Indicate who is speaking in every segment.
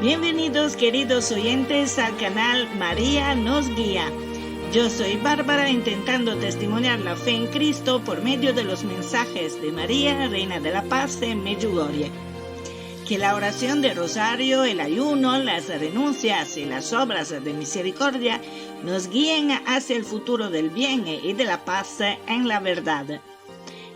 Speaker 1: Bienvenidos, queridos oyentes, al canal María nos guía. Yo soy Bárbara, intentando testimoniar la fe en Cristo por medio de los mensajes de María, Reina de la Paz en Medjugorje. Que la oración de rosario, el ayuno, las renuncias y las obras de misericordia nos guíen hacia el futuro del bien y de la paz en la verdad.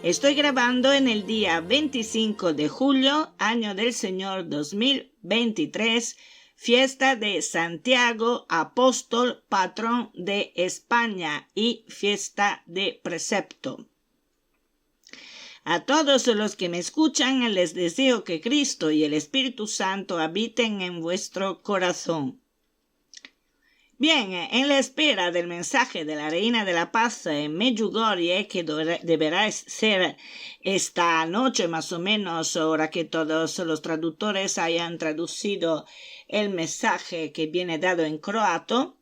Speaker 1: Estoy grabando en el día 25 de julio, año del Señor 2023, fiesta de Santiago, apóstol, patrón de España y fiesta de precepto. A todos los que me escuchan les deseo que Cristo y el Espíritu Santo habiten en vuestro corazón. Bien, en la espera del mensaje de la Reina de la Paz en Medjugorje, que deberá ser esta noche más o menos, ahora que todos los traductores hayan traducido el mensaje que viene dado en croato,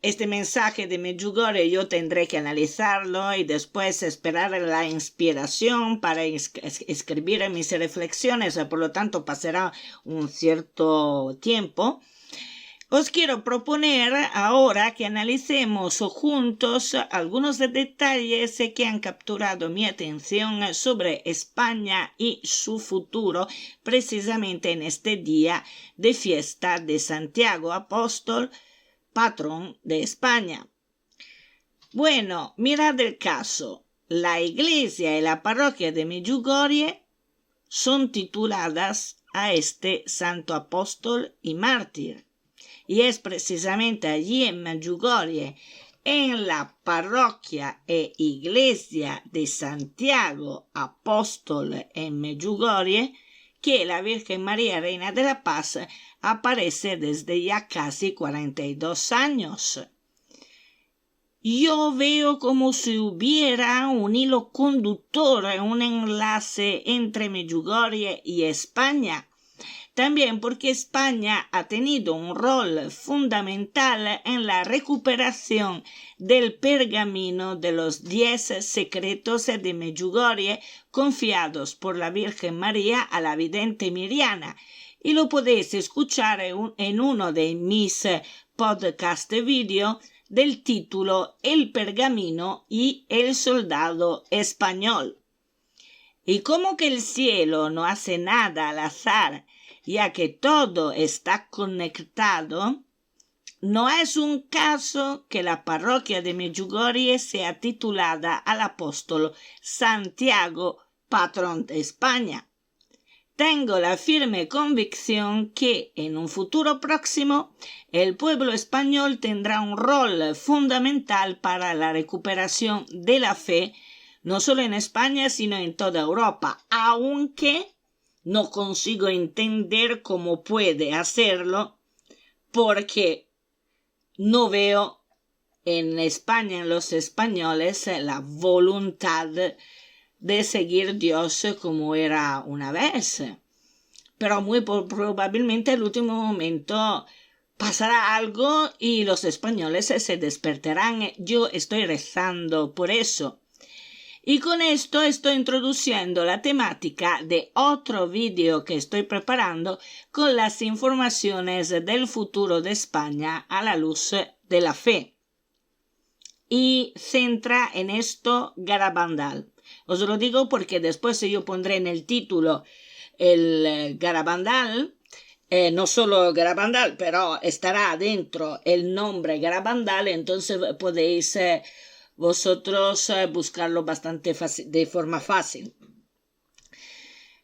Speaker 1: este mensaje de Medjugorje yo tendré que analizarlo y después esperar la inspiración para escribir mis reflexiones, por lo tanto pasará un cierto tiempo. Os quiero proponer ahora que analicemos juntos algunos detalles que han capturado mi atención sobre España y su futuro, precisamente en este día de fiesta de Santiago, apóstol, patrón de España. Bueno, mirad el caso. La iglesia y la parroquia de Medjugorje son tituladas a este santo apóstol y mártir. Y es precisamente allí en Medjugorje, en la parroquia e iglesia de Santiago, apóstol en Medjugorje, que la Virgen María, Reina de la Paz, aparece desde ya casi 42 años. Yo veo como si hubiera un hilo conductor, un enlace entre Medjugorje y España. También porque España ha tenido un rol fundamental en la recuperación del pergamino de los 10 secretos de Medjugorje confiados por la Virgen María a la vidente Miriana. Y lo podéis escuchar en uno de mis podcast vídeo del título El pergamino y el soldado español. Y como que el cielo no hace nada al azar, ya que todo está conectado, no es un caso que la parroquia de Medjugorje sea titulada al apóstol Santiago, patrón de España. Tengo la firme convicción que en un futuro próximo el pueblo español tendrá un rol fundamental para la recuperación de la fe, no solo en España sino en toda Europa, aunque no consigo entender cómo puede hacerlo, porque no veo en España, en los españoles, la voluntad de seguir Dios como era una vez. Pero muy probablemente al último momento pasará algo y los españoles se despertarán. Yo estoy rezando por eso. Y con esto estoy introduciendo la temática de otro vídeo que estoy preparando con las informaciones del futuro de España a la luz de la fe. Y centra en esto Garabandal. Os lo digo porque después yo pondré en el título el Garabandal, no solo Garabandal, pero estará adentro el nombre Garabandal, entonces podéis vosotros buscarlo bastante fácil, de forma fácil.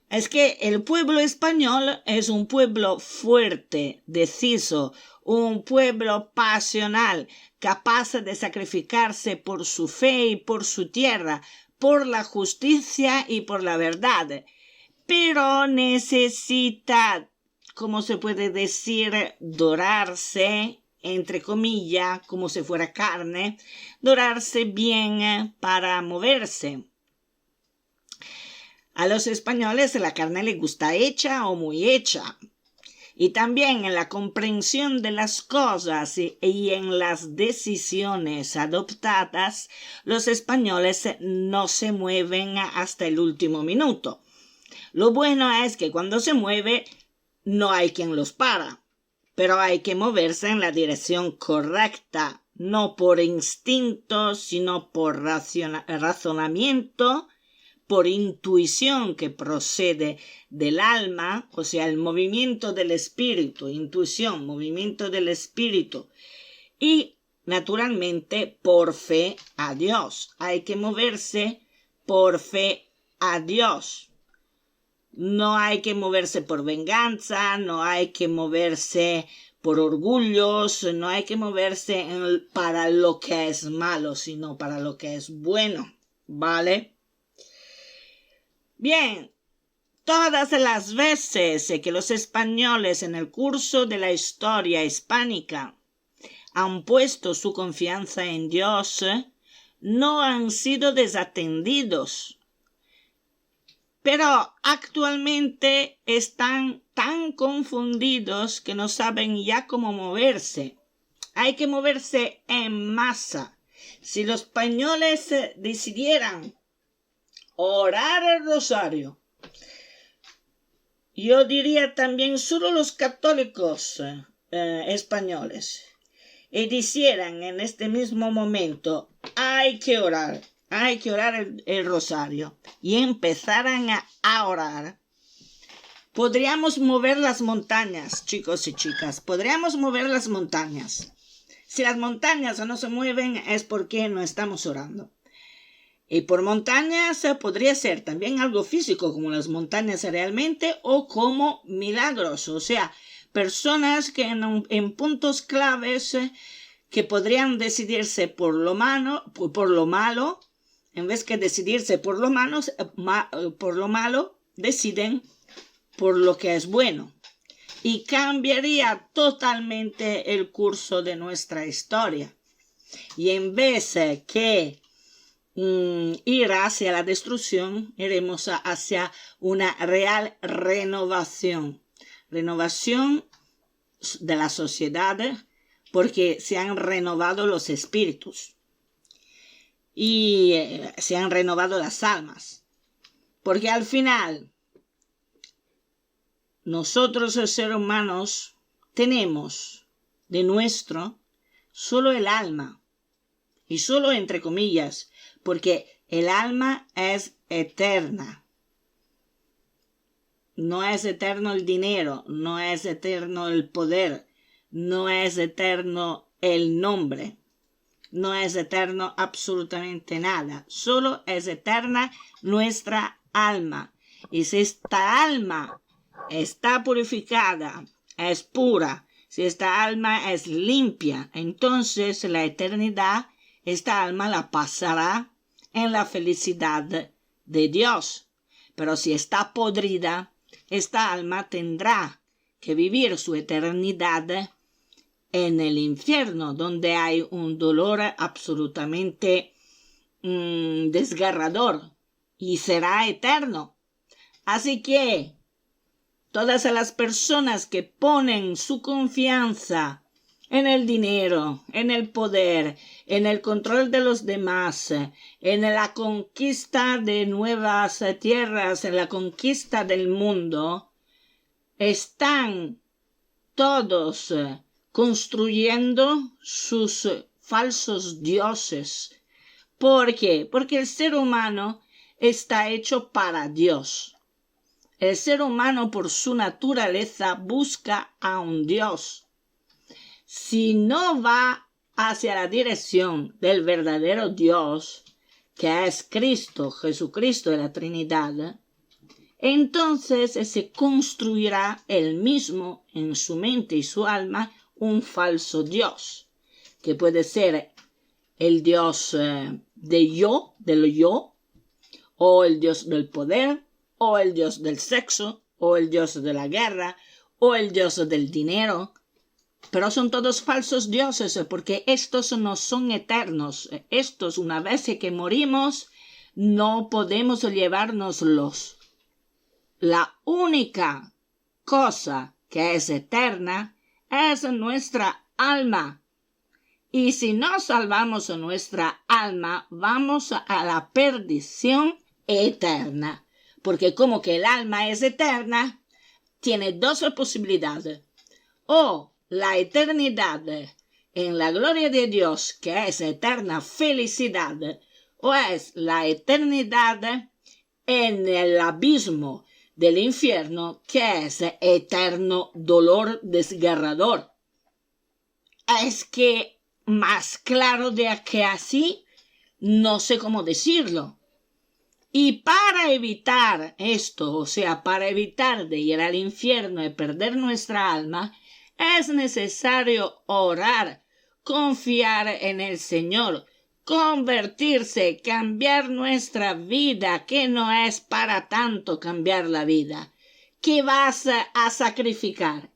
Speaker 1: Es que el pueblo español es un pueblo fuerte, deciso, un pueblo pasional, capaz de sacrificarse por su fe y por su tierra, por la justicia y por la verdad. Pero necesita, ¿cómo se puede decir?, dorarse, entre comillas, como si fuera carne, dorarse bien para moverse. A los españoles la carne les gusta hecha o muy hecha. Y también en la comprensión de las cosas y en las decisiones adoptadas, los españoles no se mueven hasta el último minuto. Lo bueno es que cuando se mueve no hay quien los para, pero hay que moverse en la dirección correcta, no por instinto, sino por razonamiento, por intuición que procede del alma, o sea, el movimiento del espíritu, intuición, movimiento del espíritu, y naturalmente por fe a Dios. Hay que moverse por fe a Dios. No hay que moverse por venganza, no hay que moverse por orgullos, no hay que moverse para lo que es malo, sino para lo que es bueno, ¿vale? Bien, todas las veces que los españoles en el curso de la historia hispánica han puesto su confianza en Dios, no han sido desatendidos. Pero actualmente están tan confundidos que no saben ya cómo moverse. Hay que moverse en masa. Si los españoles decidieran orar el rosario, yo diría también solo los católicos españoles, y dijeran en este mismo momento, hay que orar el rosario, y empezaran a orar, podríamos mover las montañas, chicos y chicas, podríamos mover las montañas. Si las montañas no se mueven es porque no estamos orando. Y por montañas podría ser también algo físico, como las montañas realmente, o como milagros, o sea, personas que en puntos claves que podrían decidirse por lo malo, en vez que decidirse por lo malo, deciden por lo que es bueno. Y cambiaría totalmente el curso de nuestra historia. Y en vez que ir hacia la destrucción, iremos hacia una real renovación de la sociedad, porque se han renovado los espíritus y se han renovado las almas, porque al final nosotros los seres humanos tenemos de nuestro solo el alma, y solo entre comillas, porque el alma es eterna. No es eterno el dinero, no es eterno el poder, no es eterno el nombre, no es eterno absolutamente nada. Solo es eterna nuestra alma. Y si esta alma está purificada, es pura, si esta alma es limpia, entonces la eternidad, esta alma la pasará en la felicidad de Dios. Pero si está podrida, esta alma tendrá que vivir su eternidad en el infierno, donde hay un dolor absolutamente desgarrador, y será eterno. Así que todas las personas que ponen su confianza en el dinero, en el poder, en el control de los demás, en la conquista de nuevas tierras, en la conquista del mundo, están todos construyendo sus falsos dioses. ¿Por qué? Porque el ser humano está hecho para Dios. El ser humano por su naturaleza busca a un Dios. Si no va hacia la dirección del verdadero Dios, que es Cristo, Jesucristo de la Trinidad, entonces se construirá él mismo en su mente y su alma un falso Dios, que puede ser el Dios del yo, o el Dios del poder, o el Dios del sexo, o el Dios de la guerra, o el Dios del dinero. Pero son todos falsos dioses, porque estos no son eternos. Estos, una vez que morimos, no podemos llevárnoslos. La única cosa que es eterna es nuestra alma. Y si no salvamos nuestra alma, vamos a la perdición eterna. Porque como que el alma es eterna, tiene dos posibilidades. O la eternidad en la gloria de Dios, que es eterna felicidad, o es la eternidad en el abismo del infierno, que es eterno dolor desgarrador. Es que más claro de que así, no sé cómo decirlo. Y para evitar esto, o sea, para evitar de ir al infierno y perder nuestra alma, es necesario orar, confiar en el Señor, convertirse, cambiar nuestra vida, que no es para tanto cambiar la vida. ¿Qué vas a sacrificar?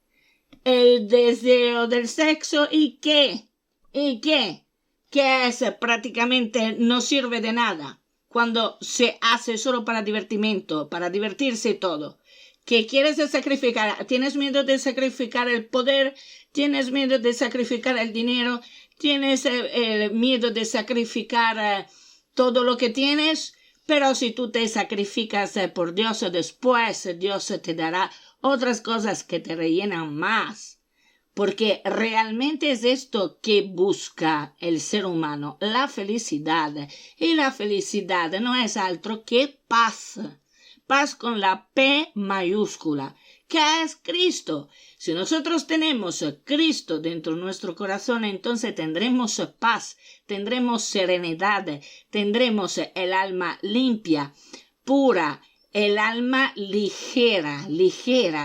Speaker 1: El deseo del sexo, ¿y qué? ¿Y qué? Que es prácticamente no sirve de nada cuando se hace solo para divertimento, para divertirse y todo. ¿Qué quieres sacrificar? ¿Tienes miedo de sacrificar el poder? ¿Tienes miedo de sacrificar el dinero? ¿Tienes el miedo de sacrificar todo lo que tienes? Pero si tú te sacrificas por Dios, después Dios te dará otras cosas que te rellenan más. Porque realmente es esto que busca el ser humano, la felicidad. Y la felicidad no es otro que paz. Paz con la P mayúscula, que es Cristo. Si nosotros tenemos a Cristo dentro de nuestro corazón, entonces tendremos paz, tendremos serenidad, tendremos el alma limpia, pura, el alma ligera.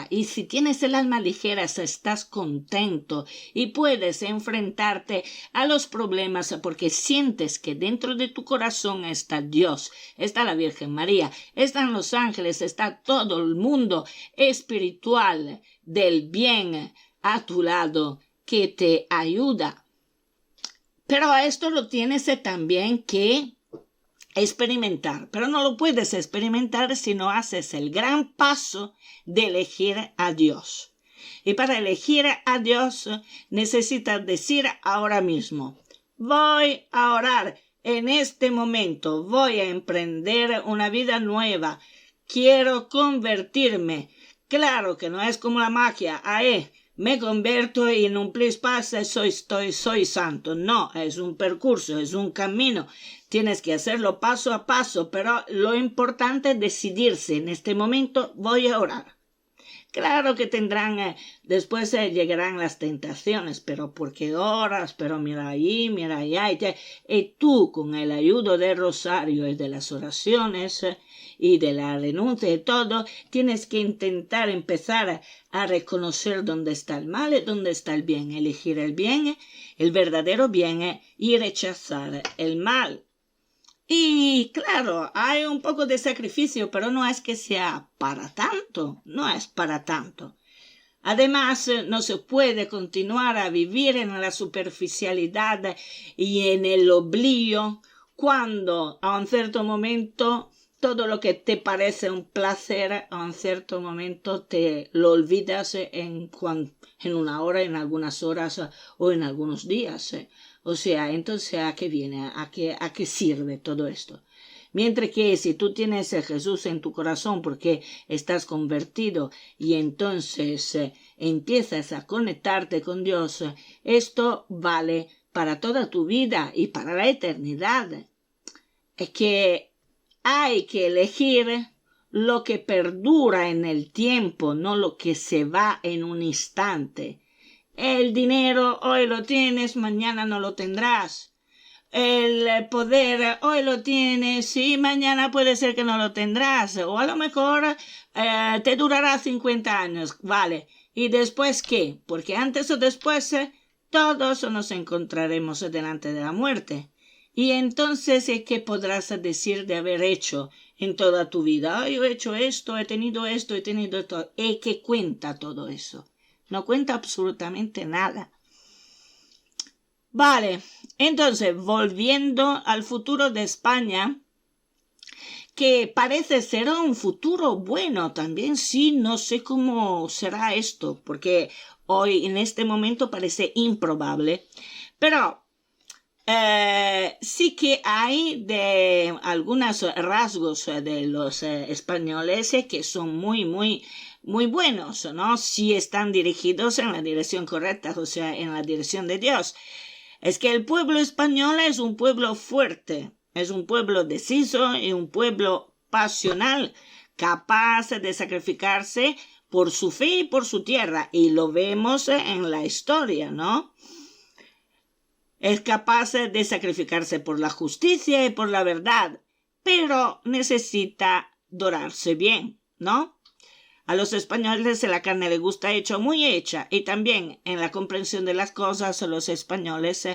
Speaker 1: Y si tienes el alma ligera, estás contento y puedes enfrentarte a los problemas porque sientes que dentro de tu corazón está Dios, está la Virgen María, están los ángeles, está todo el mundo espiritual del bien a tu lado que te ayuda. Pero esto lo tienes también que experimentar, pero no lo puedes experimentar si no haces el gran paso de elegir a Dios. Y para elegir a Dios necesitas decir ahora mismo: voy a orar en este momento, voy a emprender una vida nueva, quiero convertirme. Claro que no es como la magia, me convierto y en un plis pasa soy santo. No, es un percurso, es un camino. Tienes que hacerlo paso a paso, pero lo importante es decidirse. En este momento voy a orar. Claro que después llegarán las tentaciones, pero porque oras, pero mira allí, mira allá, y tú con el ayudo del rosario y de las oraciones y de la renuncia y todo, tienes que intentar empezar a reconocer dónde está el mal y dónde está el bien, elegir el bien, el verdadero bien y rechazar el mal. Y claro, hay un poco de sacrificio, pero no es que sea para tanto, no es para tanto. Además, no se puede continuar a vivir en la superficialidad y en el oblio cuando a un cierto momento todo lo que te parece un placer, a un cierto momento te lo olvidas en una hora, en algunas horas o en algunos días. O sea, entonces, ¿a qué viene? ¿A qué sirve todo esto? Mientras que si tú tienes a Jesús en tu corazón porque estás convertido y entonces empiezas a conectarte con Dios, esto vale para toda tu vida y para la eternidad. Es que hay que elegir lo que perdura en el tiempo, no lo que se va en un instante. El dinero hoy lo tienes, mañana no lo tendrás. El poder hoy lo tienes y mañana puede ser que no lo tendrás. O a lo mejor te durará 50 años, vale. ¿Y después qué? Porque antes o después todos nos encontraremos delante de la muerte. Y entonces, ¿qué podrás decir de haber hecho en toda tu vida? Yo he hecho esto, he tenido esto. ¿Y qué cuenta todo eso? No cuenta absolutamente nada. Vale, entonces, volviendo al futuro de España, que parece ser un futuro bueno también, sí, no sé cómo será esto, porque hoy en este momento parece improbable, pero sí que hay de algunos rasgos de los españoles que son muy, muy muy buenos, ¿no? Si están dirigidos en la dirección correcta, o sea, en la dirección de Dios. Es que el pueblo español es un pueblo fuerte, es un pueblo deciso y un pueblo pasional, capaz de sacrificarse por su fe y por su tierra, y lo vemos en la historia, ¿no? Es capaz de sacrificarse por la justicia y por la verdad, pero necesita dorarse bien, ¿no? A los españoles la carne les gusta hecha o muy hecha, y también en la comprensión de las cosas los españoles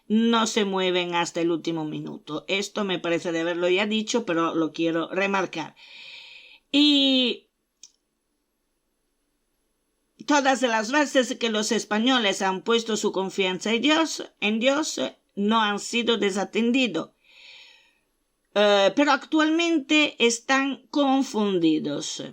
Speaker 1: no se mueven hasta el último minuto. Esto me parece de haberlo ya dicho, pero lo quiero remarcar. Y todas las veces que los españoles han puesto su confianza en Dios no han sido desatendidos. Pero actualmente están confundidos.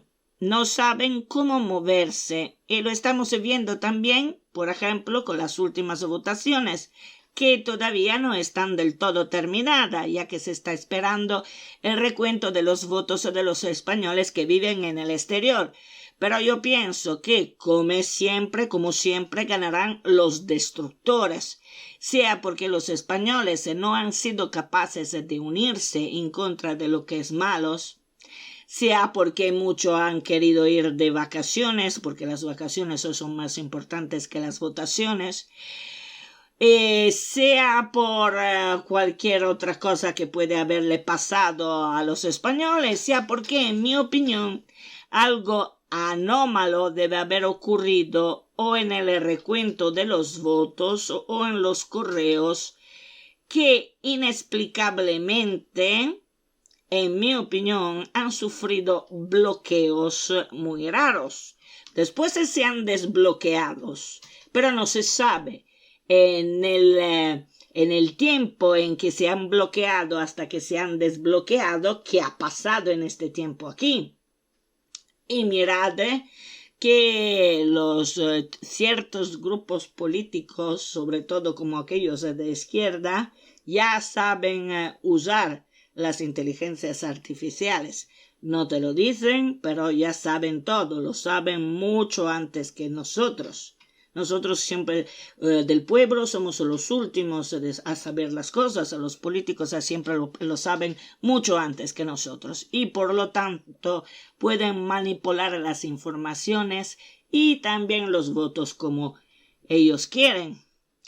Speaker 1: No saben cómo moverse. Y lo estamos viendo también, por ejemplo, con las últimas votaciones, que todavía no están del todo terminadas, ya que se está esperando el recuento de los votos de los españoles que viven en el exterior. Pero yo pienso que, como siempre, ganarán los destructores, sea porque los españoles no han sido capaces de unirse en contra de lo que es malos, sea porque muchos han querido ir de vacaciones, porque las vacaciones son más importantes que las votaciones, sea por cualquier otra cosa que puede haberle pasado a los españoles, sea porque, en mi opinión, algo anómalo debe haber ocurrido o en el recuento de los votos o en los correos que inexplicablemente, en mi opinión, han sufrido bloqueos muy raros. Después se han desbloqueado, pero no se sabe en el tiempo en que se han bloqueado hasta que se han desbloqueado qué ha pasado en este tiempo aquí. Y mirad que los ciertos grupos políticos, sobre todo como aquellos de izquierda, ya saben usar las inteligencias artificiales. No te lo dicen, pero ya saben todo, lo saben mucho antes que nosotros. Nosotros siempre del pueblo somos los últimos a saber las cosas. Los políticos siempre lo saben mucho antes que nosotros. Y por lo tanto pueden manipular las informaciones y también los votos como ellos quieren.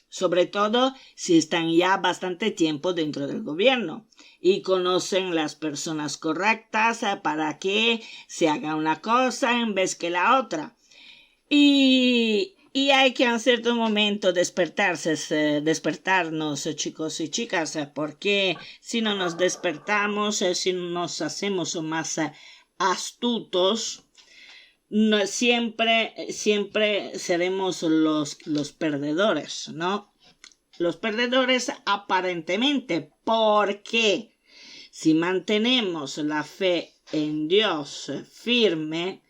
Speaker 1: Sobre todo si están ya bastante tiempo dentro del gobierno y conocen las personas correctas para que se haga una cosa en vez que la otra. Y hay que en cierto momento despertarnos, chicos y chicas, porque si no nos despertamos, si no nos hacemos más astutos, no, siempre seremos los perdedores, ¿no? Los perdedores aparentemente, porque si mantenemos la fe en Dios firme,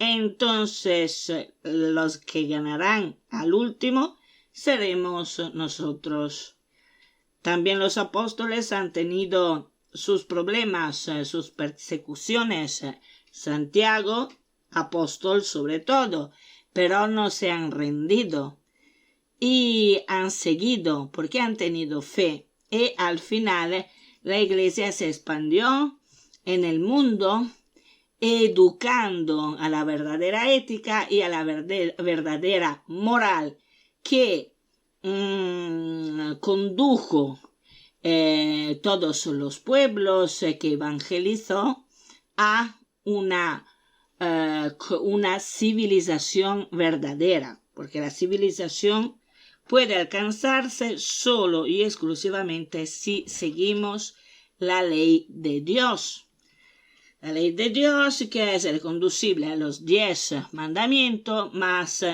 Speaker 1: entonces los que ganarán al último seremos nosotros. También los apóstoles han tenido sus problemas, sus persecuciones. Santiago, apóstol sobre todo, pero no se han rendido y han seguido porque han tenido fe. Y al final la iglesia se expandió en el mundo, educando a la verdadera ética y a la verdadera moral que condujo todos los pueblos que evangelizó a una civilización verdadera, porque la civilización puede alcanzarse solo y exclusivamente si seguimos la ley de Dios. La ley de Dios, que es reconducible a los 10 mandamientos, más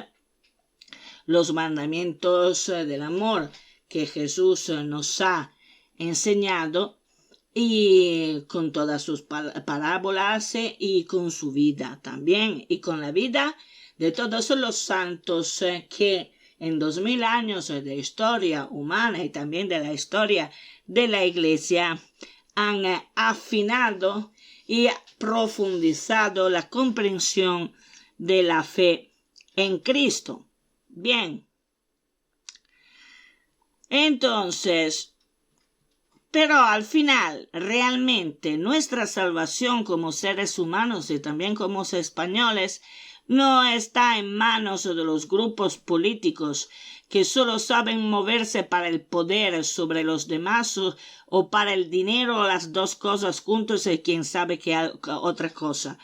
Speaker 1: los mandamientos del amor que Jesús nos ha enseñado, y con todas sus parábolas y con su vida también, y con la vida de todos los santos que en 2000 años de historia humana y también de la historia de la Iglesia han afinado y profundizado la comprensión de la fe en Cristo. Bien. Entonces, pero al final, realmente, nuestra salvación como seres humanos y también como españoles no está en manos de los grupos políticos que solo saben moverse para el poder sobre los demás o para el dinero o las dos cosas juntos y quién sabe qué otra cosa.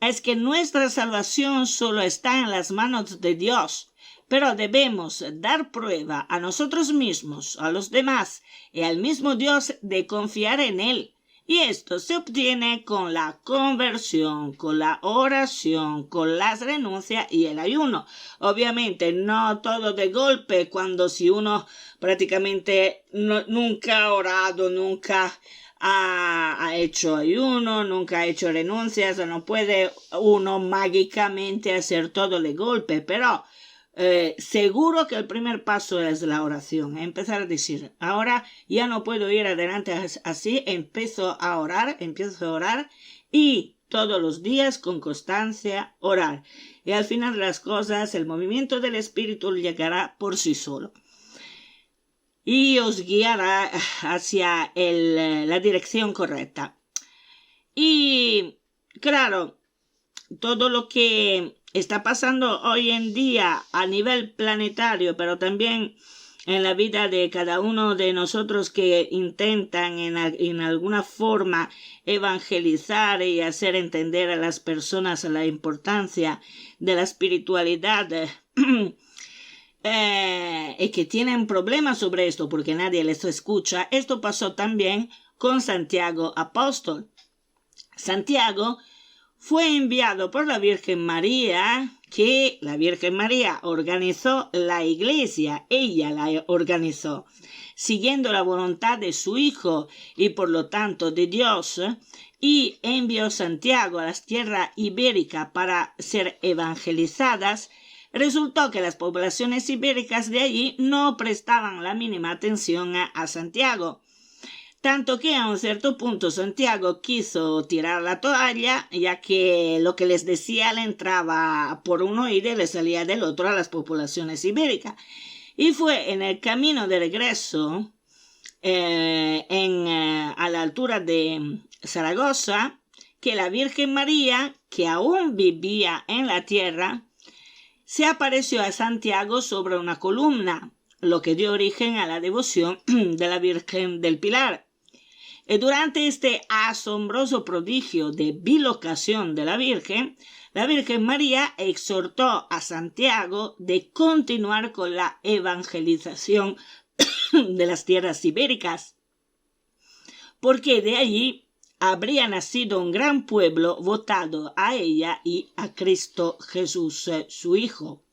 Speaker 1: Es que nuestra salvación solo está en las manos de Dios, pero debemos dar prueba a nosotros mismos, a los demás y al mismo Dios de confiar en Él. Y esto se obtiene con la conversión, con la oración, con las renuncias y el ayuno. Obviamente no todo de golpe, cuando si uno prácticamente nunca ha orado, nunca ha hecho ayuno, nunca ha hecho renuncias, no puede uno mágicamente hacer todo de golpe, pero seguro que el primer paso es la oración, empezar a decir, ahora ya no puedo ir adelante así, empiezo a orar y todos los días con constancia orar. Y al final de las cosas, el movimiento del Espíritu llegará por sí solo y os guiará hacia la dirección correcta. Y claro, todo lo que está pasando hoy en día a nivel planetario, pero también en la vida de cada uno de nosotros que intentan en alguna forma evangelizar y hacer entender a las personas la importancia de la espiritualidad y que tienen problemas sobre esto porque nadie les escucha. Esto pasó también con Santiago Apóstol. Santiago fue enviado por la Virgen María, que la Virgen María organizó la iglesia, ella la organizó, siguiendo la voluntad de su Hijo y por lo tanto de Dios, y envió Santiago a las tierras ibéricas para ser evangelizadas. Resultó que las poblaciones ibéricas de allí no prestaban la mínima atención a Santiago. Tanto que a un cierto punto Santiago quiso tirar la toalla, ya que lo que les decía le entraba por un oído y le salía del otro a las poblaciones ibéricas. Y fue en el camino de regreso a la altura de Zaragoza que la Virgen María, que aún vivía en la tierra, se apareció a Santiago sobre una columna, lo que dio origen a la devoción de la Virgen del Pilar. Durante este asombroso prodigio de bilocación de la Virgen María exhortó a Santiago de continuar con la evangelización de las tierras ibéricas, porque de allí habría nacido un gran pueblo votado a ella y a Cristo Jesús, su Hijo.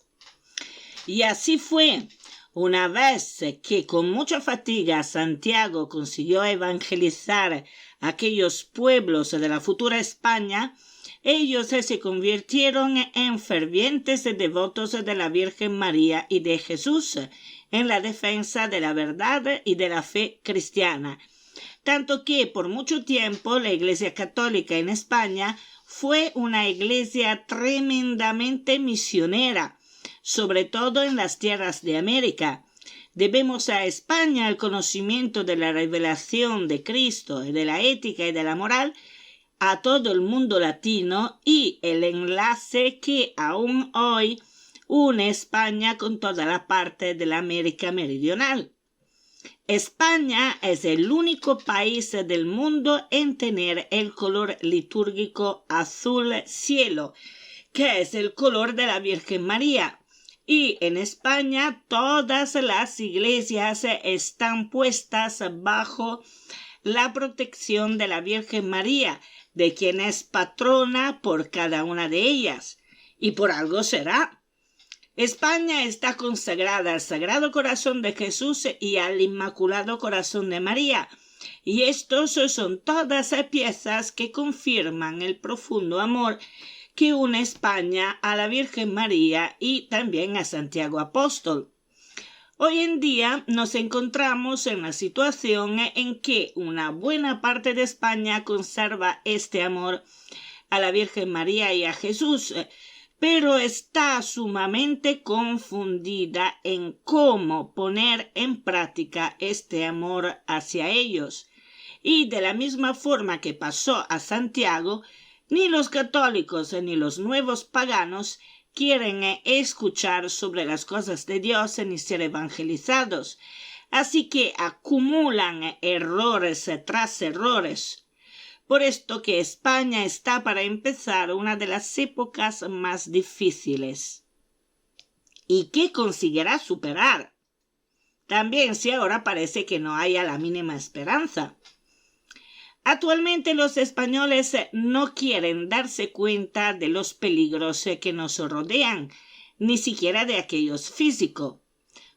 Speaker 1: Y así fue. Una vez que con mucha fatiga Santiago consiguió evangelizar aquellos pueblos de la futura España, ellos se convirtieron en fervientes devotos de la Virgen María y de Jesús en la defensa de la verdad y de la fe cristiana. Tanto que por mucho tiempo la Iglesia Católica en España fue una iglesia tremendamente misionera, sobre todo en las tierras de América. Debemos a España el conocimiento de la revelación de Cristo y de la ética y de la moral a todo el mundo latino y el enlace que aún hoy une España con toda la parte de la América meridional. España es el único país del mundo en tener el color litúrgico azul cielo, que es el color de la Virgen María. Y en España todas las iglesias están puestas bajo la protección de la Virgen María, de quien es patrona por cada una de ellas. Y por algo será. España está consagrada al Sagrado Corazón de Jesús y al Inmaculado Corazón de María. Y estos son todas piezas que confirman el profundo amor que une España a la Virgen María y también a Santiago Apóstol. Hoy en día nos encontramos en la situación en que una buena parte de España conserva este amor a la Virgen María y a Jesús, pero está sumamente confundida en cómo poner en práctica este amor hacia ellos. Y de la misma forma que pasó a Santiago, ni los católicos ni los nuevos paganos quieren escuchar sobre las cosas de Dios ni ser evangelizados. Así que acumulan errores tras errores. Por esto que España está para empezar una de las épocas más difíciles. ¿Y qué conseguirá superar? También si ahora parece que no haya la mínima esperanza. Actualmente los españoles no quieren darse cuenta de los peligros que nos rodean, ni siquiera de aquellos físicos.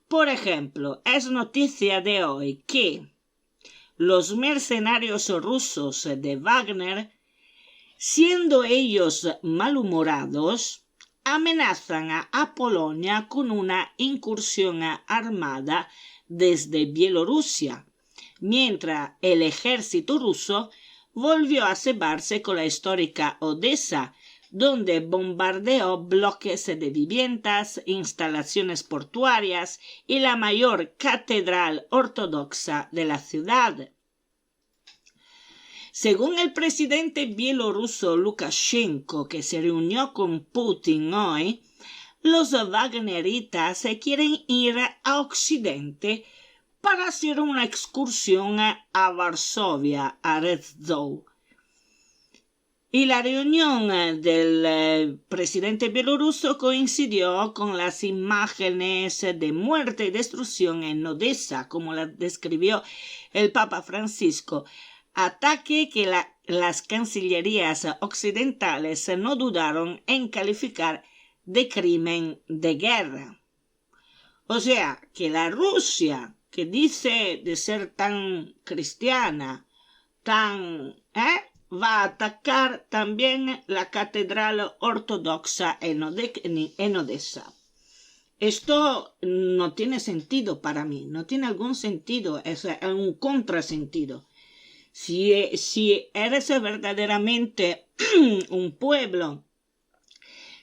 Speaker 1: Por ejemplo, es noticia de hoy que los mercenarios rusos de Wagner, siendo ellos malhumorados, amenazan a Polonia con una incursión armada desde Bielorrusia, mientras el ejército ruso volvió a cebarse con la histórica Odessa, donde bombardeó bloques de viviendas, instalaciones portuarias y la mayor catedral ortodoxa de la ciudad. Según el presidente bielorruso Lukashenko, que se reunió con Putin hoy, los wagneritas quieren ir a Occidente para hacer una excursión a Varsovia, a Rzeszów. Y la reunión del presidente bielorruso coincidió con las imágenes de muerte y destrucción en Odessa, como la describió el Papa Francisco, ataque que las cancillerías occidentales no dudaron en calificar de crimen de guerra. O sea, que la Rusia, que dice de ser tan cristiana, va a atacar también la catedral ortodoxa en Odessa. Esto no tiene sentido para mí, no tiene algún sentido, es un contrasentido. Si eres verdaderamente un pueblo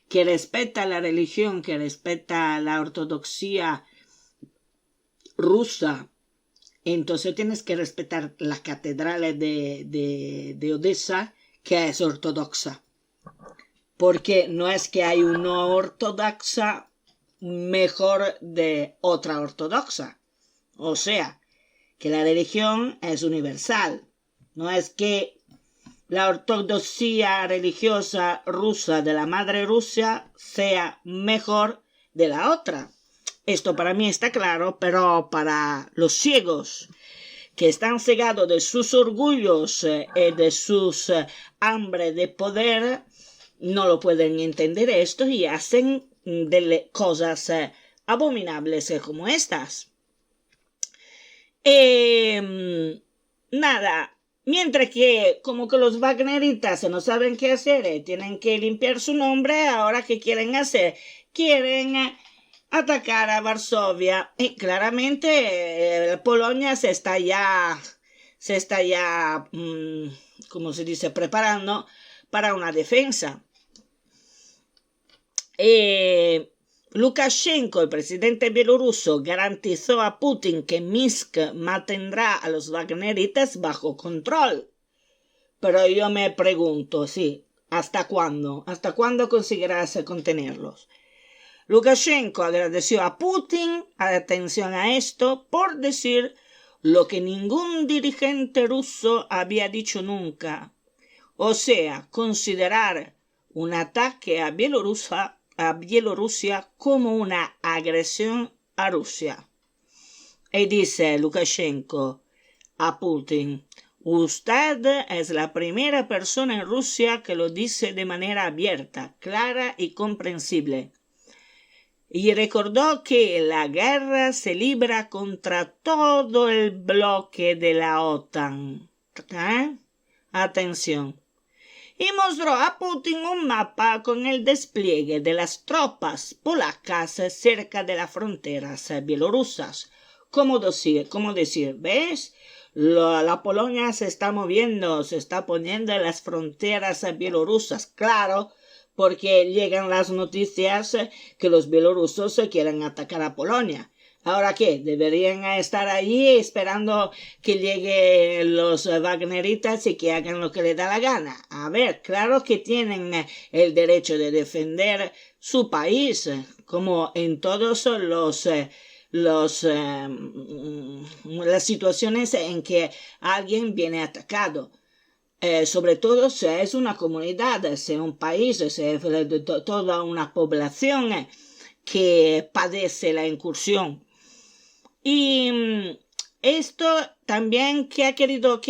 Speaker 1: que respeta la religión, que respeta la ortodoxia rusa, entonces tienes que respetar la catedral de Odessa, que es ortodoxa. Porque no es que hay una ortodoxa mejor de otra ortodoxa. O sea, que la religión es universal. No es que la ortodoxia religiosa rusa de la madre Rusia sea mejor de la otra. Esto para mí está claro, pero para los ciegos que están cegados de sus orgullos y de sus hambre de poder, no lo pueden entender esto y hacen cosas abominables como estas. Nada, mientras que como que los wagneritas no saben qué hacer, tienen que limpiar su nombre, ahora ¿qué quieren hacer? Quieren atacar a Varsovia y claramente Polonia se está ya, como se dice, preparando para una defensa. Lukashenko, el presidente bielorruso, garantizó a Putin que Minsk mantendrá a los wagneritas bajo control. Pero yo me pregunto, sí, ¿hasta cuándo? ¿Hasta cuándo conseguirás contenerlos? Lukashenko agradeció a Putin, atención a esto, por decir lo que ningún dirigente ruso había dicho nunca. O sea, considerar un ataque a Bielorrusia como una agresión a Rusia. Y dice Lukashenko a Putin: usted es la primera persona en Rusia que lo dice de manera abierta, clara y comprensible. Y recordó que la guerra se libra contra todo el bloque de la OTAN. Atención. Y mostró a Putin un mapa con el despliegue de las tropas polacas cerca de las fronteras bielorrusas. ¿Cómo decir? ¿Ves? La Polonia se está moviendo, se está poniendo en las fronteras bielorrusas. Claro, porque llegan las noticias que los bielorrusos quieren atacar a Polonia. ¿Ahora qué? ¿Deberían estar allí esperando que lleguen los wagneritas y que hagan lo que les da la gana? A ver, claro que tienen el derecho de defender su país, como en todos las situaciones en que alguien viene atacado. Sobre todo si es una comunidad, si es un país, si es toda una población que padece la incursión. Y esto también que ha querido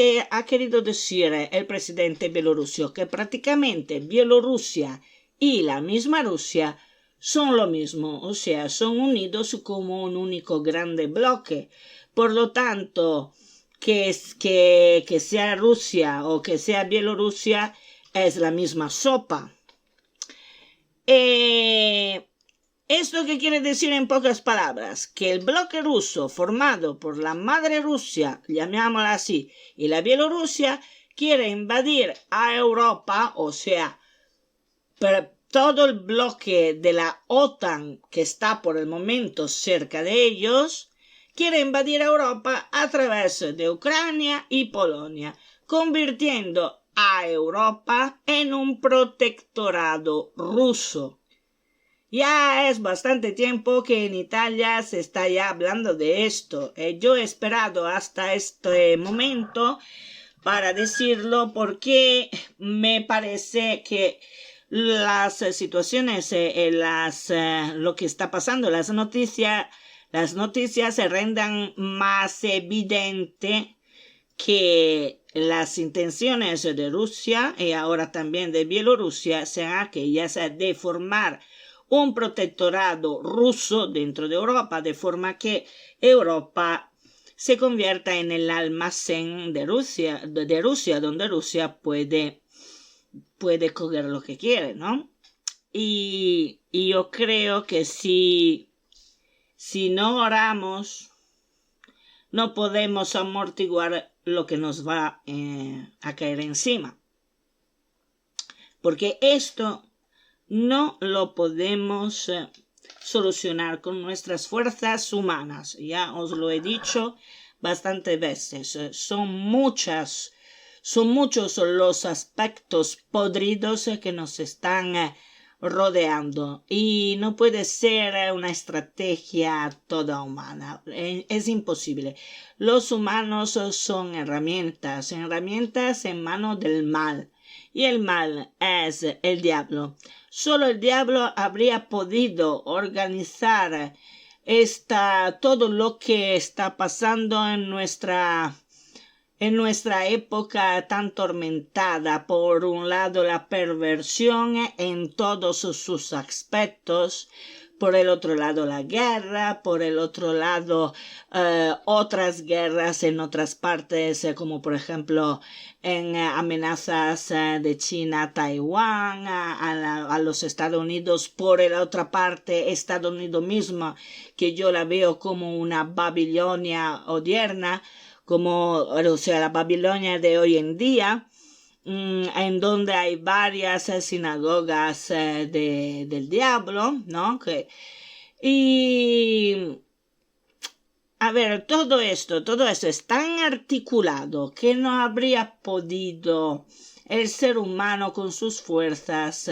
Speaker 1: decir el presidente bielorruso, que prácticamente Bielorrusia y la misma Rusia son lo mismo, o sea, son unidos como un único grande bloque. Por lo tanto, que sea Rusia o que sea Bielorrusia es la misma sopa. ¿Esto qué quiere decir en pocas palabras? Que el bloque ruso formado por la madre Rusia, llamémosla así, y la Bielorrusia quiere invadir a Europa, o sea, todo el bloque de la OTAN que está por el momento cerca de ellos, quiere invadir Europa a través de Ucrania y Polonia, convirtiendo a Europa en un protectorado ruso. Ya es bastante tiempo que en Italia se está ya hablando de esto. Yo he esperado hasta este momento para decirlo porque me parece que las situaciones, lo que está pasando, las noticias se rendan más evidente que las intenciones de Rusia y ahora también de Bielorrusia sean aquellas de formar un protectorado ruso dentro de Europa, de forma que Europa se convierta en el almacén de Rusia, donde Rusia puede coger lo que quiere, ¿no? Y yo creo que si no oramos, no podemos amortiguar lo que nos va a caer encima. Porque esto no lo podemos solucionar con nuestras fuerzas humanas. Ya os lo he dicho bastantes veces. Son muchos los aspectos podridos que nos están rodeando y no puede ser una estrategia toda humana. Es imposible. Los humanos son herramientas en manos del mal. Y el mal es el diablo. Solo el diablo habría podido organizar todo lo que está pasando en nuestra época tan tormentada. Por un lado, la perversión en todos sus aspectos. Por el otro lado, la guerra. Por el otro lado, otras guerras en otras partes, como por ejemplo en amenazas de China a Taiwán, a los Estados Unidos. Por la otra parte, Estados Unidos mismo, que yo la veo como una Babilonia odierna, o sea, la Babilonia de hoy en día, en donde hay varias sinagogas del diablo, ¿no? Y a ver, todo esto es tan articulado que no habría podido el ser humano con sus fuerzas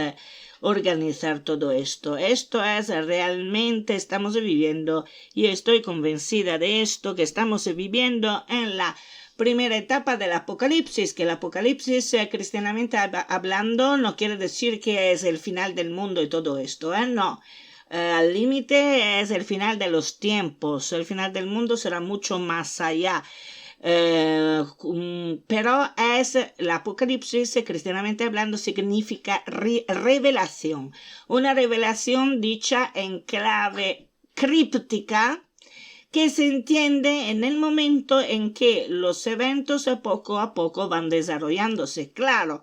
Speaker 1: organizar todo esto. Esto es realmente, estamos viviendo, y estoy convencida de esto, que estamos viviendo en la primera etapa del apocalipsis, que el apocalipsis, cristianamente hablando, no quiere decir que es el final del mundo y todo esto, no. Al límite es el final de los tiempos. El final del mundo será mucho más allá. Pero es el apocalipsis, cristianamente hablando, significa revelación. Una revelación dicha en clave críptica que se entiende en el momento en que los eventos poco a poco van desarrollándose. Claro,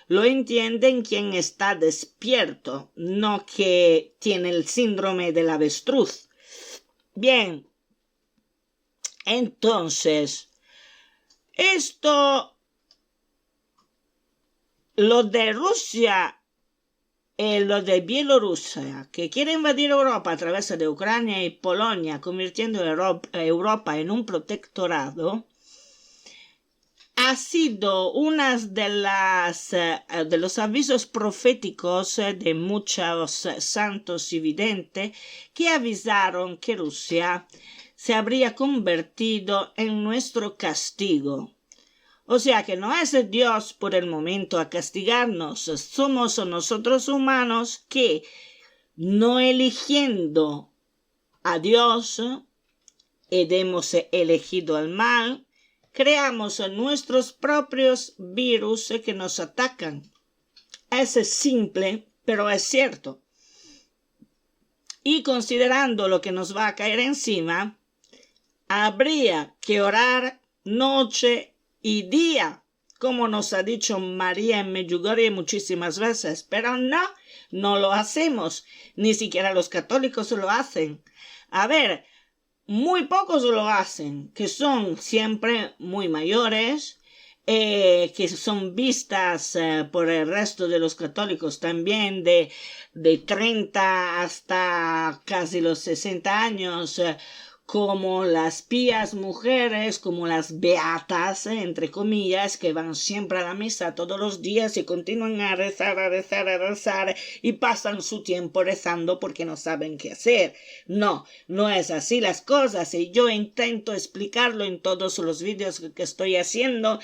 Speaker 1: lo entienden quien está despierto, no que tiene el síndrome del avestruz. Bien, entonces, lo de Rusia lo de Bielorrusia, que quiere invadir Europa a través de Ucrania y Polonia, convirtiendo Europa en un protectorado, ha sido una de los avisos proféticos de muchos santos y videntes que avisaron que Rusia se habría convertido en nuestro castigo. O sea que no es Dios por el momento a castigarnos, somos nosotros humanos que, no eligiendo a Dios, hemos elegido el mal, creamos nuestros propios virus que nos atacan. Es simple, pero es cierto. Y considerando lo que nos va a caer encima, habría que orar noche y día, como nos ha dicho María en Medjugorje muchísimas veces, pero no lo hacemos, ni siquiera los católicos lo hacen. A ver, muy pocos lo hacen, que son siempre muy mayores, que son vistas por el resto de los católicos también de 30 hasta casi los 60 años, como las pías mujeres, como las beatas, entre comillas, que van siempre a la misa todos los días y continúan a rezar y pasan su tiempo rezando porque no saben qué hacer. No es así las cosas y yo intento explicarlo en todos los vídeos que estoy haciendo,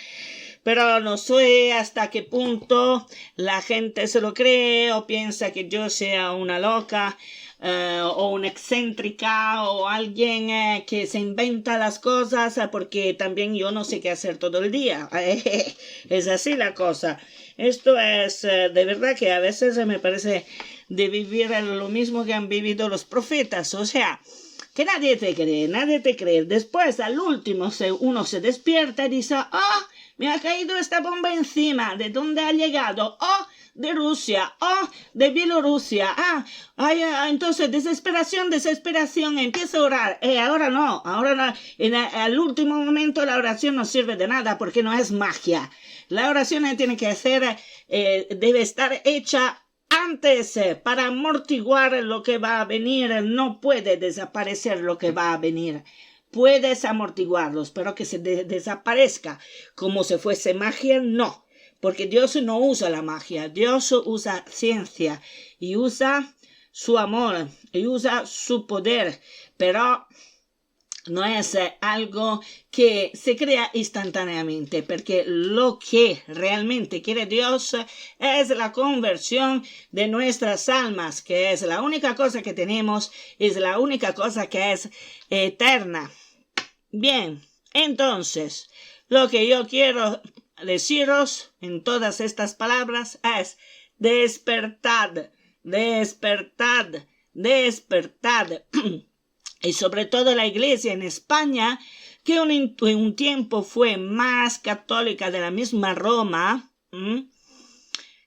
Speaker 1: pero no sé hasta qué punto la gente se lo cree o piensa que yo sea una loca, o una excéntrica o alguien que se inventa las cosas, porque también yo no sé qué hacer todo el día. Es así la cosa. Esto es de verdad que a veces me parece de vivir lo mismo que han vivido los profetas, o sea, que nadie te cree. Después, al último, uno se despierta y dice, me ha caído esta bomba encima, ¿de dónde ha llegado? De Rusia, de Bielorrusia, entonces desesperación, empieza a orar, ahora no, al último momento la oración no sirve de nada porque no es magia, la oración tiene que ser, debe estar hecha antes para amortiguar lo que va a venir, no puede desaparecer lo que va a venir. Puedes amortiguarlos, pero que se desaparezca como si fuese magia, no. Porque Dios no usa la magia, Dios usa ciencia y usa su amor y usa su poder, pero no es algo que se crea instantáneamente, porque lo que realmente quiere Dios es la conversión de nuestras almas, que es la única cosa que tenemos, es la única cosa que es eterna. Bien, entonces, lo que yo quiero deciros en todas estas palabras es despertad. Y sobre todo la iglesia en España, que un tiempo fue más católica de la misma Roma,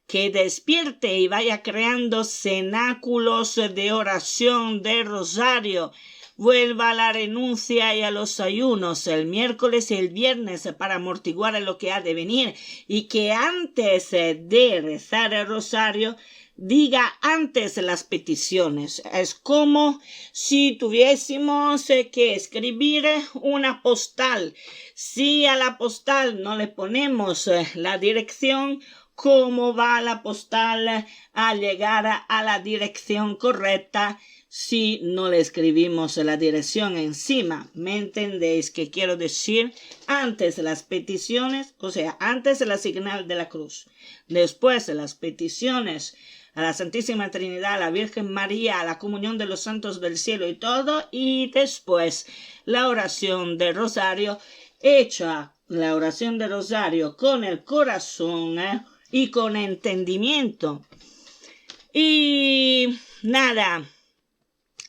Speaker 1: que despierte y vaya creando cenáculos de oración, de rosario, vuelva a la renuncia y a los ayunos el miércoles y el viernes para amortiguar lo que ha de venir, y que antes de rezar el rosario diga antes las peticiones. Es como si tuviésemos que escribir una postal. Si a la postal no le ponemos la dirección, ¿cómo va la postal a llegar a la dirección correcta si no le escribimos la dirección encima? ¿Me entendéis qué quiero decir? Antes las peticiones, o sea, antes la señal de la cruz, después las peticiones a la Santísima Trinidad, a la Virgen María, a la comunión de los santos del cielo y todo, y después la oración del rosario, hecha la oración del rosario con el corazón y con entendimiento. Y nada,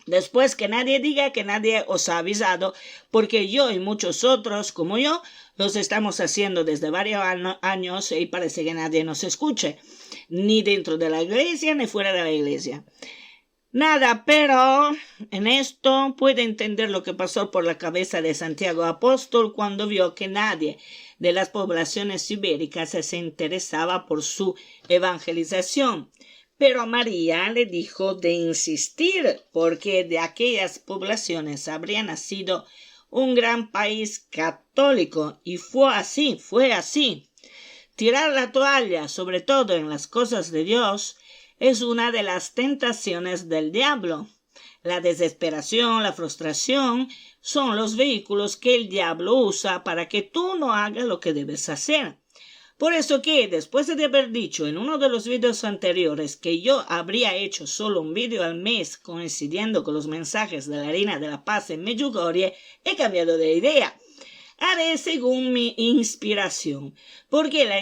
Speaker 1: después que nadie diga que nadie os ha avisado, porque yo y muchos otros como yo los estamos haciendo desde varios años y parece que nadie nos escuche, ni dentro de la iglesia ni fuera de la iglesia. Nada, pero en esto puede entender lo que pasó por la cabeza de Santiago Apóstol cuando vio que nadie de las poblaciones ibéricas se interesaba por su evangelización. Pero María le dijo de insistir, porque de aquellas poblaciones habría nacido un gran país católico, y fue así. Tirar la toalla, sobre todo en las cosas de Dios, es una de las tentaciones del diablo. La desesperación, la frustración son los vehículos que el diablo usa para que tú no hagas lo que debes hacer. Por eso que, después de haber dicho en uno de los videos anteriores que yo habría hecho solo un video al mes coincidiendo con los mensajes de la Reina de la Paz en Medjugorje, he cambiado de idea. Haré según mi inspiración, porque la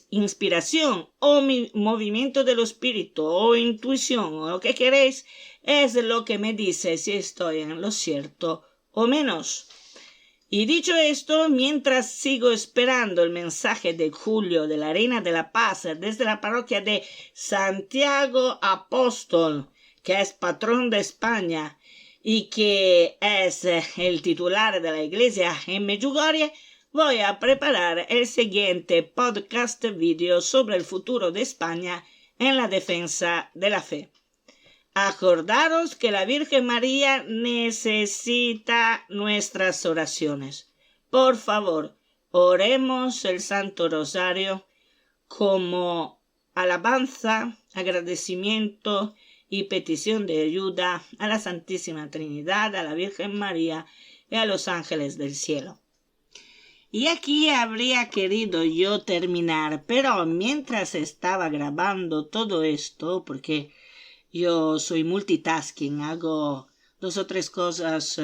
Speaker 1: inspiración o mi movimiento del espíritu o intuición o lo que queréis es lo que me dice si estoy en lo cierto o menos. Y dicho esto, mientras sigo esperando el mensaje de Julio de la Reina de la Paz desde la parroquia de Santiago Apóstol, que es patrón de España y que es el titular de la iglesia en Medjugorje, voy a preparar el siguiente podcast video sobre el futuro de España en la defensa de la fe. Acordaros que la Virgen María necesita nuestras oraciones. Por favor, oremos el Santo Rosario como alabanza, agradecimiento y petición de ayuda a la Santísima Trinidad, a la Virgen María y a los ángeles del cielo. Y aquí habría querido yo terminar, pero mientras estaba grabando todo esto, porque yo soy multitasking, hago 2 o 3 cosas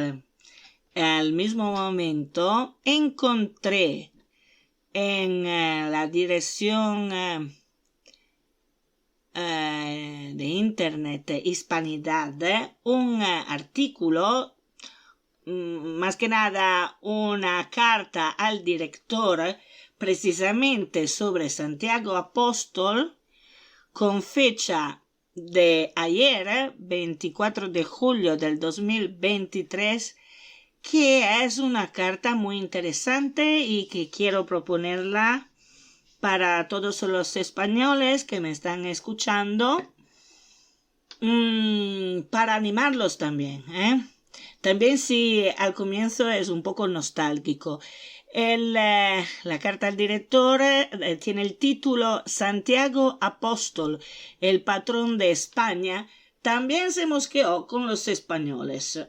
Speaker 1: al mismo momento, encontré en la dirección de internet Hispanidad un artículo, más que nada una carta al director precisamente sobre Santiago Apóstol, con fecha de ayer, 24 de julio del 2023, que es una carta muy interesante y que quiero proponerla para todos los españoles que me están escuchando, para animarlos también, También si al comienzo es un poco nostálgico. La carta al director tiene el título Santiago Apóstol, el patrón de España. También se mosqueó con los españoles.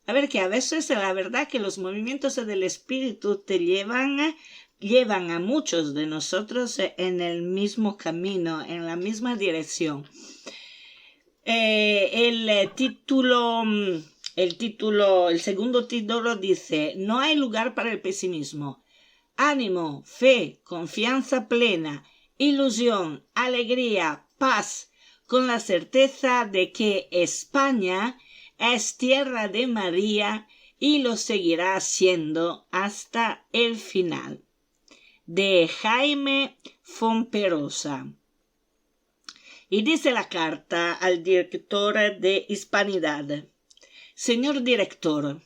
Speaker 1: A ver, que a veces la verdad que los movimientos del espíritu te llevan a muchos de nosotros en el mismo camino, en la misma dirección. El segundo título dice: no hay lugar para el pesimismo. Ánimo, fe, confianza plena, ilusión, alegría, paz, con la certeza de que España es tierra de María y lo seguirá siendo hasta el final. De Jaime Fontperosa. Y dice la carta al director de Hispanidad: Señor director,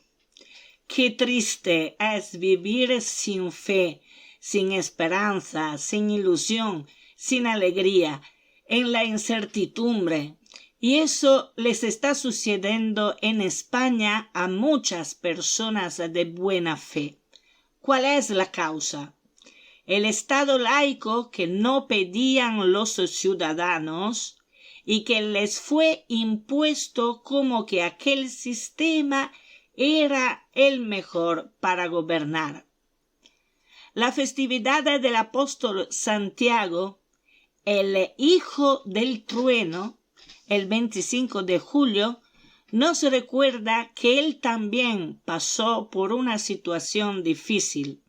Speaker 1: qué triste es vivir sin fe, sin esperanza, sin ilusión, sin alegría, en la incertidumbre. Y eso les está sucediendo en España a muchas personas de buena fe. ¿Cuál es la causa? El Estado laico que no pedían los ciudadanos y que les fue impuesto como que aquel sistema era el mejor para gobernar. La festividad del apóstol Santiago, el hijo del trueno, el 25 de julio, nos recuerda que él también pasó por una situación difícil.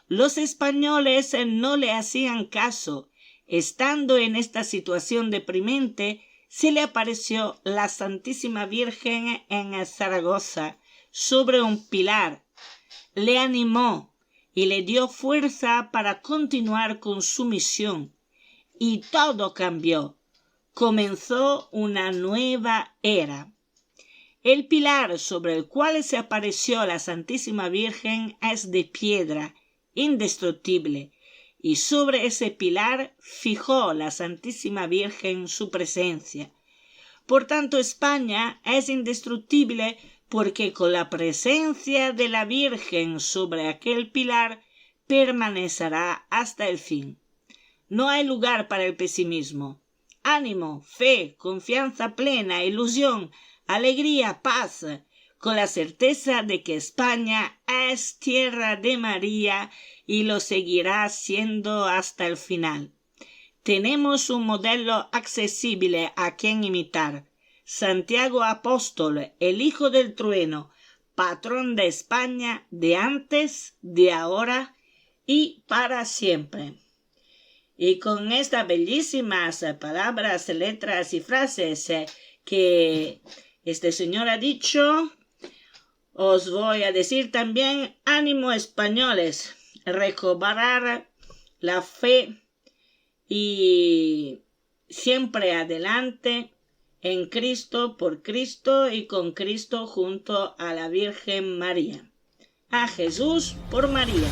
Speaker 1: Los españoles no le hacían caso. Estando en esta situación deprimente, se le apareció la Santísima Virgen en Zaragoza sobre un pilar. Le animó y le dio fuerza para continuar con su misión. Y todo cambió. Comenzó una nueva era. El pilar sobre el cual se apareció la Santísima Virgen es de piedra, indestructible, y sobre ese pilar fijó la Santísima Virgen su presencia. Por tanto, España es indestructible porque con la presencia de la Virgen sobre aquel pilar permanecerá hasta el fin. No hay lugar para el pesimismo. Ánimo, fe, confianza plena, ilusión, alegría, paz, con la certeza de que España es tierra de María y lo seguirá siendo hasta el final. Tenemos un modelo accesible a quien imitar. Santiago Apóstol, el hijo del trueno, patrón de España de antes, de ahora y para siempre. Y con estas bellísimas palabras, letras y frases que este señor ha dicho, os voy a decir también: ánimo, españoles, recobrar la fe y siempre adelante en Cristo, por Cristo y con Cristo junto a la Virgen María. A Jesús por María.